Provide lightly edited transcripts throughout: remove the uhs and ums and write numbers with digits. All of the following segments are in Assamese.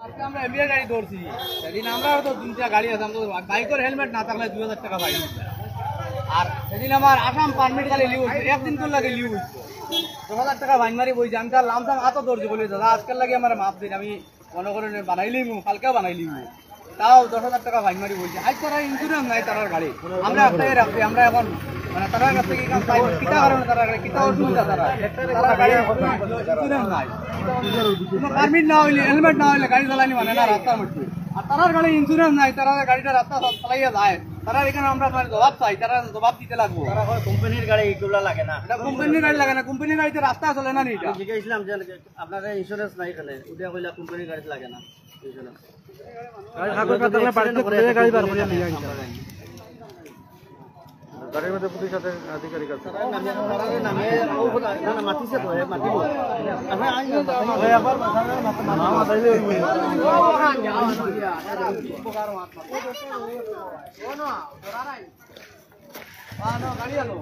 আজকে আমরা এমবিআই গাড়ি ধরছি সেদিন আমরাও তো তিনটা গাড়ি আছে আমাদের বাইকের হেলমেট না থাকলে 2000 টাকা ফাইন আর সেদিন আমার আসাম পারমিট খালি লিউ একদিন তোর লাগে লিউ হইছে 2000 টাকা ফাইন মারি বইছি আমি তার লামসাম আতো ধরছি বলে দাদা আজকাল লাগে আমার মাপ দিন আমি মনে করে বানাইলি কালকেও বানাইলি তাও 10,000 টাকা ফাইন মারি বলছি আজ তারা ইন্স্যুরেন্স নাই তার গাড়ি আমরা একটাই রাখছি আমরা এখন মানে তার কাছ থেকে কিতা কারণে তারা কিতা অসুবিধা তারা গাড়ি ইন্স্যুরেন্স নাই পারমিট না হইলে হেলমেট না হইলে গাড়ি চালানি মানে না রাস্তার মধ্যে আর তার গাড়ি ইন্স্যুরেন্স নাই তারা গাড়িটা রাস্তা চালাইয়া যায় তারা এখানে আমরা জবাব চাই তারা জবাব দিতে লাগবো কোম্পানির গাড়ি এগুলো লাগে না এটা কোম্পানির গাড়ি লাগে না কোম্পানির গাড়িতে রাস্তা চলে না এটা জিজ্ঞাসলাম যে আপনাদের ইন্স্যুরেন্স নাই এখানে ওটা কইলা কোম্পানির গাড়ি লাগে না ইন্স্যুরেন্স কাগজ পত্র পাঠিয়ে করে গাড়ি বার করে নিয়ে আসি গাড়ির মধ্যে পুলিশ আধিকারিক আছে নামে না মাতিছে তো মাতিব গাড়ি আলো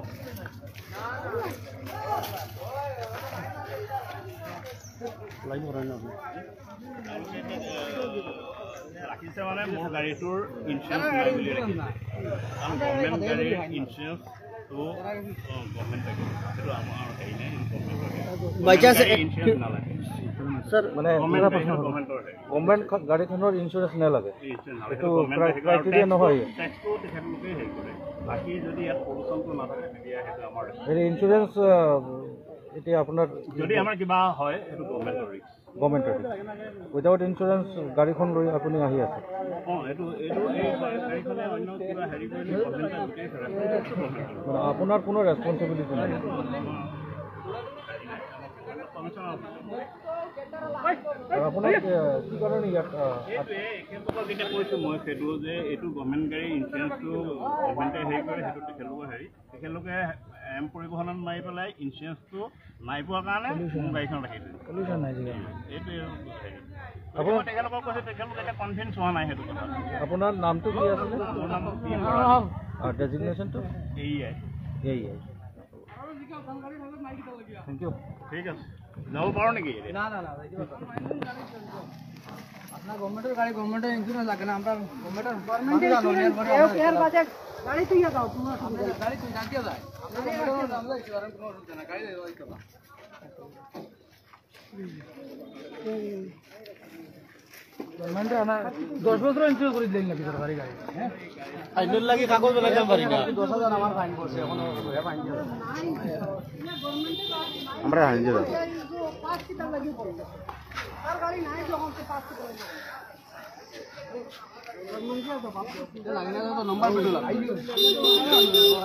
লাইন করাই না ৰাখিছে মানে মোৰ গাড়ীটোৰ ইঞ্চুৰেঞ্চ নাই বুলি ৰাখিছে কাৰণ গভৰ্ণমেণ্ট গাড়ীৰ ইঞ্চুৰেঞ্চটো গভৰ্ণমেণ্ট থাকিব সেইটো আমাৰ হেৰি নাই বাই চান্স ইঞ্চুৰেঞ্চ নালাগে স্যাৰ মানে গভৰ্ণমেণ্ট গাড়ীখনৰ ইঞ্চুৰেঞ্চ নালাগে এইটো ক্ৰাইটেৰিয়া নহয় টেক্সটো তেখেতলোকে হেৰি কৰে বাকী যদি ইয়াত পলিউশ্যনটো নাথাকে তেতিয়া সেইটো আমাৰ এই ইঞ্চুৰেঞ্চ এতিয়া আপোনাৰ যদি আমাৰ কিবা হয় সেইটো গভৰ্ণমেণ্টৰ ৰিস্ক গভৰ্ণমেণ্টৰ উইদাউট ইঞ্চুৰেঞ্চ গাড়ীখন লৈ আপুনি আহি আছে এইটো এই গাড়ীখনে অন্য কিবা হেৰি কৰিলে গভৰ্ণমেণ্টে মানে আপোনাৰ কোনো ৰেছপনচিবিলিটি নাই আপোনাক কি কাৰণে ইয়াত এতিয়া কৈছোঁ মই সেইটো যে এইটো গভৰ্ণমেণ্ট গাড়ী ইঞ্চুৰেঞ্চটো গভৰ্ণমেণ্টে হেৰি কৰে সেইটো তেখেতলোকে এম পৰিবহণত মাৰি পেলাই ইঞ্চুৰেঞ্চটো নাই পোৱাৰ কাৰণে মোৰ গাড়ীখন ৰাখি দিলে এইটোৱে হেৰি তেখেতলোকক কৈছে তেখেতলোকে এতিয়া কনফিডেঞ্চ হোৱা নাই সেইটো কথা আপোনাৰ নামটো কি আছিলে মোৰ নাম ডেজিগনেশ্যনটো এয়াই থেংক ইউ ঠিক আছে যাব পাৰোঁ নেকি না না না আপনার গভর্নমেন্টের গাড়ি গভর্নমেন্টের ইন্স্যুরেন্স লাগে না আমরা গভর্নমেন্টের বাজেট গাড়ি তুই দাও তোমার গাড়ি তুই জানতে যায় আমরা ইন্স্যুরেন্স কোনো অসুবিধা না গাড়ি দিতে না গভর্নমেন্টে না 10 বছর ইন্স্যুরেন্স করে দিলেন নাকি সরকারি গাড়ি হ্যাঁ আইনের লাগি কাগজ লাগাইতে পারি না 10,000 আমার ফাইন করছে এখন ফাইন দিয়ে আমরা হাইন দিয়ে দাও 5 কিতা লাগি পড়লো আর গাড়ি নাই যখন সে 5 কিতা লাগি লাগেনা তো নাম্বার ভিডিও লাগাই দিও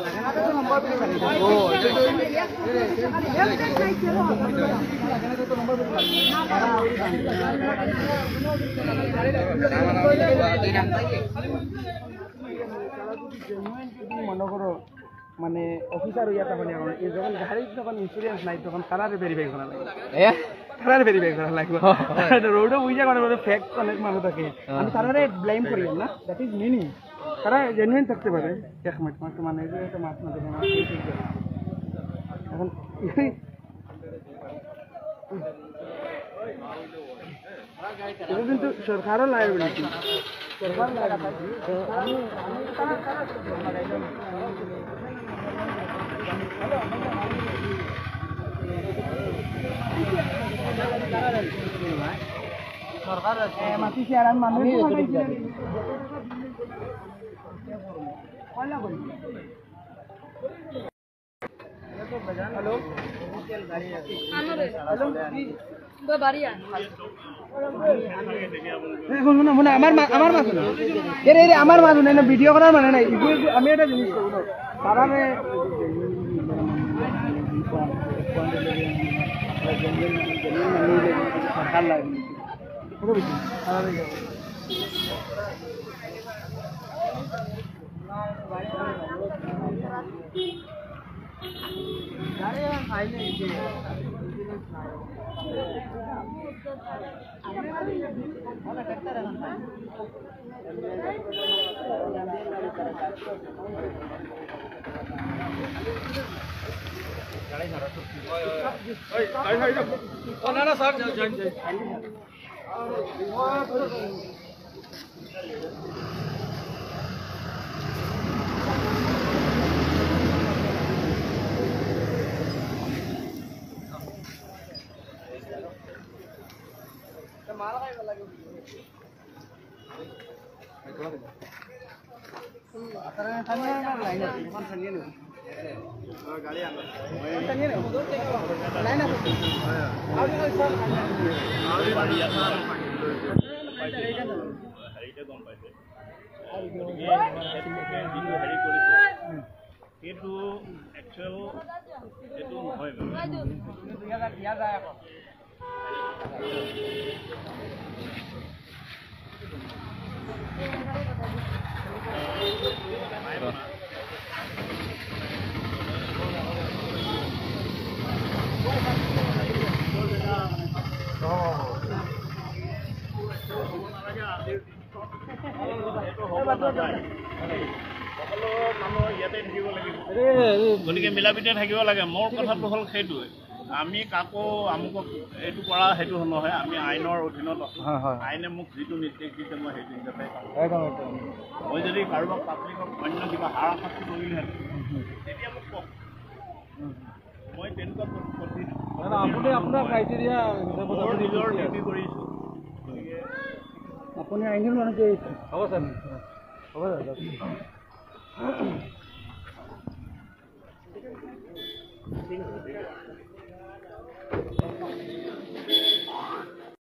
লাগেনা তো নাম্বার ভিডিও লাগাই ও এটা তো নাম্বার ভিডিও লাগাই মনে করো মানে অফিসার হইয়া তখন যখন গাড়ির যখন ইন্স্যুরেন্স নাই তখন কারারে ভেরিফাই করা লাগে কারারে ভেরিফাই করা লাগবে রোডে বুঝা করে ফেক অনেক মানুষ থাকে আমি তারারে ব্লেম করি না দ্যাট ইজ মিনিং তারা জেনুইন থাকতে পারে এক মিনিট মানে যে একটা মাছ না দেখে এখন এটা কিন্তু সরকারও লায়াবিলিটি সরকার লায়াবিলিটি সরকার মাটি চেয়ার মানুষ হ্যালো আমার মানুষ নাই ভিডিও করার মানে নাই আমি একটা জিনিস করবো তারারে সরকার লাগে হেৰিতে গম পাইছে গতিকে তেওঁলোকে যিটো হেৰি কৰিছে সেইটো একচুৱেল সেইটো নহয় সকলো মানুহ ইয়াতে থাকিব লাগিব গতিকে মিলাপ্ৰীতিৰে থাকিব লাগে মোৰ কথাটো হ'ল সেইটোৱে আমি কাকো আমুকক এইটো কৰা সেইটো নহয় আমি আইনৰ অধীনত আছোঁ আইনে মোক যিটো নিৰ্দেশ দিছে মই সেইটো হিচাপে মই যদি কাৰোবাক পাব্লিকক অন্য কিবা হাৰাশাস্তি কৰিলোহেঁতেন তেতিয়া মোক কওক মই তেনেকুৱা আপুনি আপোনাৰ ক্ৰাইটেৰিয়া মোৰ নিজৰ ডিউটি কৰিছোঁ গতিকে আপুনি আইনৰ মানুহ হ'ব ছাৰ হ'ব ছাৰ